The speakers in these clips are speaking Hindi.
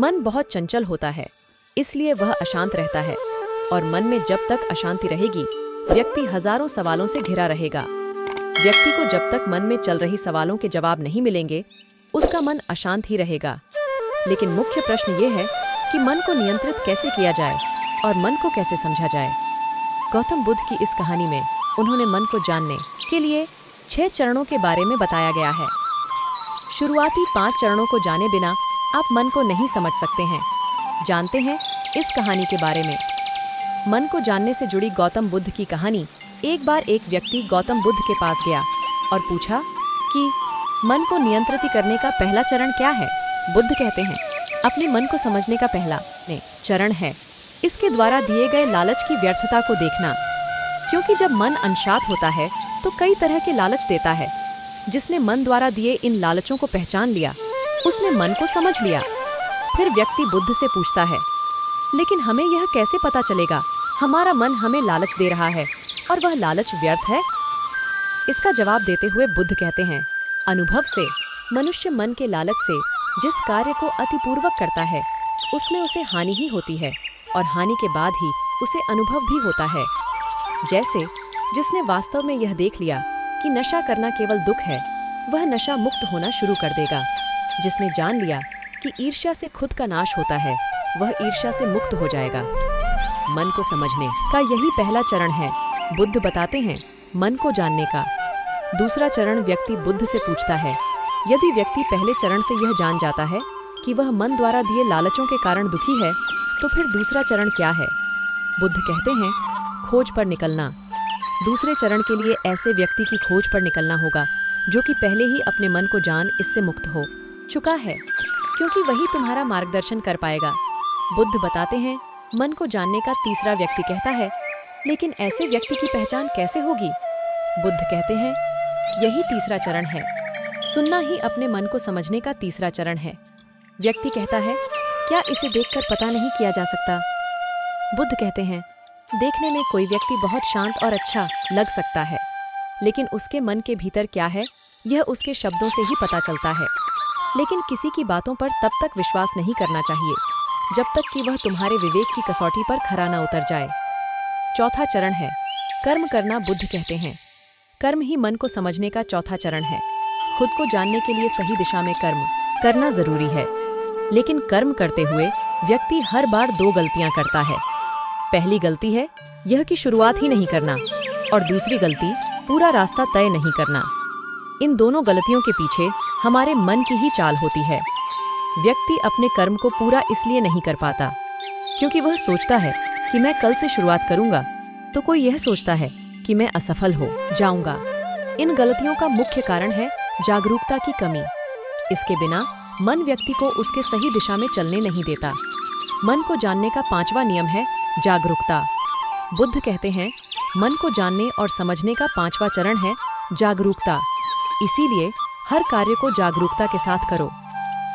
मन बहुत चंचल होता है, इसलिए वह अशांत रहता है और मन में जब तक अशांति रहेगी, व्यक्ति हजारों सवालों से घिरा रहेगा। व्यक्ति को जब तक मन में चल रही सवालों के जवाब नहीं मिलेंगे, उसका मन अशांत ही रहेगा। लेकिन मुख्य प्रश्न ये है कि मन को नियंत्रित कैसे किया जाए और मन को कैसे समझा जाए। गौतम बुद्ध की इस कहानी में उन्होंने मन को जानने के लिए 6 चरणों के बारे में बताया गया है। शुरुआती 5 चरणों को जाने बिना आप मन को नहीं समझ सकते हैं। जानते हैं इस कहानी के बारे में। मन को जानने से जुड़ी गौतम बुद्ध की कहानी। एक बार एक व्यक्ति गौतम बुद्ध के पास गया और पूछा कि मन को नियंत्रित करने का पहला चरण क्या है। बुद्ध कहते हैं, अपने मन को समझने का पहला चरण है इसके द्वारा दिए गए लालच की व्यर्थता को देखना। क्योंकि जब मन अनशांत होता है तो कई तरह के लालच देता है। जिसने मन द्वारा दिए इन लालचों को पहचान लिया, उसने मन को समझ लिया। फिर व्यक्ति बुद्ध से पूछता है, लेकिन हमें यह कैसे पता चलेगा हमारा मन हमें लालच दे रहा है और वह लालच व्यर्थ है। इसका जवाब देते हुए बुद्ध कहते हैं, अनुभव से। मनुष्य मन के लालच से जिस कार्य को अतिपूर्वक करता है, उसमें उसे हानि ही होती है और हानि के बाद ही उसे अनुभव भी होता है। जैसे जिसने वास्तव में यह देख लिया कि नशा करना केवल दुख है, वह नशा मुक्त होना शुरू कर देगा। जिसने जान लिया कि ईर्ष्या से खुद का नाश होता है, वह ईर्ष्या से मुक्त हो जाएगा। मन को समझने का यही पहला चरण है। बुद्ध बताते हैं मन को जानने का। दूसरा चरण व्यक्ति बुद्ध से पूछता है, यदि व्यक्ति पहले चरण से यह जान जाता है कि वह मन द्वारा दिए लालचों के कारण दुखी है, तो फिर दूसरा चरण क्या है। बुद्ध कहते हैं, खोज पर निकलना। दूसरे चरण के लिए ऐसे व्यक्ति की खोज पर निकलना होगा जो कि पहले ही अपने मन को जान इससे मुक्त हो चुका है, क्योंकि वही तुम्हारा मार्गदर्शन कर पाएगा। बुद्ध बताते हैं, मन को जानने का तीसरा व्यक्ति कहता है, लेकिन ऐसे व्यक्ति की पहचान कैसे होगी। बुद्ध कहते हैं, यही तीसरा चरण है। सुनना ही अपने मन को समझने का तीसरा चरण है। व्यक्ति कहता है, क्या इसे देखकर पता नहीं किया जा सकता। बुद्ध कहते हैं, देखने में कोई व्यक्ति बहुत शांत और अच्छा लग सकता है, लेकिन उसके मन के भीतर क्या है यह उसके शब्दों से ही पता चलता है। लेकिन किसी की बातों पर तब तक विश्वास नहीं करना चाहिए जब तक कि वह तुम्हारे विवेक की कसौटी पर खरा न उतर जाए। चौथा चरण है कर्म करना। बुद्ध कहते हैं, कर्म ही मन को समझने का चौथा चरण है। खुद को जानने के लिए सही दिशा में कर्म करना जरूरी है, लेकिन कर्म करते हुए व्यक्ति हर बार 2 गलतियां करता है। पहली गलती है यह कि शुरुआत ही नहीं करना, और दूसरी गलती पूरा रास्ता तय नहीं करना। इन दोनों गलतियों के पीछे हमारे मन की ही चाल होती है। व्यक्ति अपने कर्म को पूरा इसलिए नहीं कर पाता क्योंकि वह सोचता है कि मैं कल से शुरुआत करूंगा, तो कोई यह सोचता है कि मैं असफल हो जाऊंगा। इन गलतियों का मुख्य कारण है जागरूकता की कमी। इसके बिना मन व्यक्ति को उसके सही दिशा में चलने नहीं देता। मन को जानने का 5वां नियम है जागरूकता। बुद्ध कहते हैं, मन को जानने और समझने का 5वां चरण है जागरूकता। इसीलिए हर कार्य को जागरूकता के साथ करो।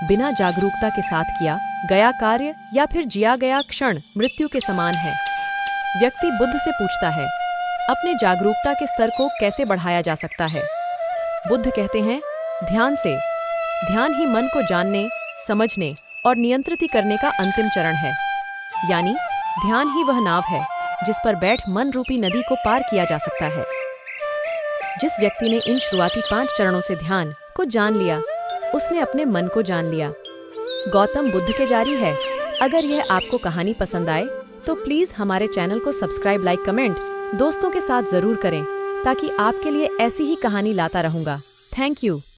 बिना जागरूकता के साथ किया गया कार्य या फिर जिया गया क्षण मृत्यु के समान है। व्यक्ति बुद्ध से पूछता है, अपने जागरूकता के स्तर को कैसे बढ़ाया जा सकता है। बुद्ध कहते हैं, ध्यान से। ध्यान ही मन को जानने, समझने और नियंत्रित करने का अंतिम चरण है। यानी ध्यान ही वह नाव है जिस पर बैठ मन रूपी नदी को पार किया जा सकता है। जिस व्यक्ति ने इन शुरुआती 5 चरणों से ध्यान को जान लिया, उसने अपने मन को जान लिया। गौतम बुद्ध के जारी है। अगर यह आपको कहानी पसंद आए तो प्लीज हमारे चैनल को सब्सक्राइब, लाइक, कमेंट दोस्तों के साथ जरूर करें, ताकि आपके लिए ऐसी ही कहानी लाता रहूंगा। Thank you.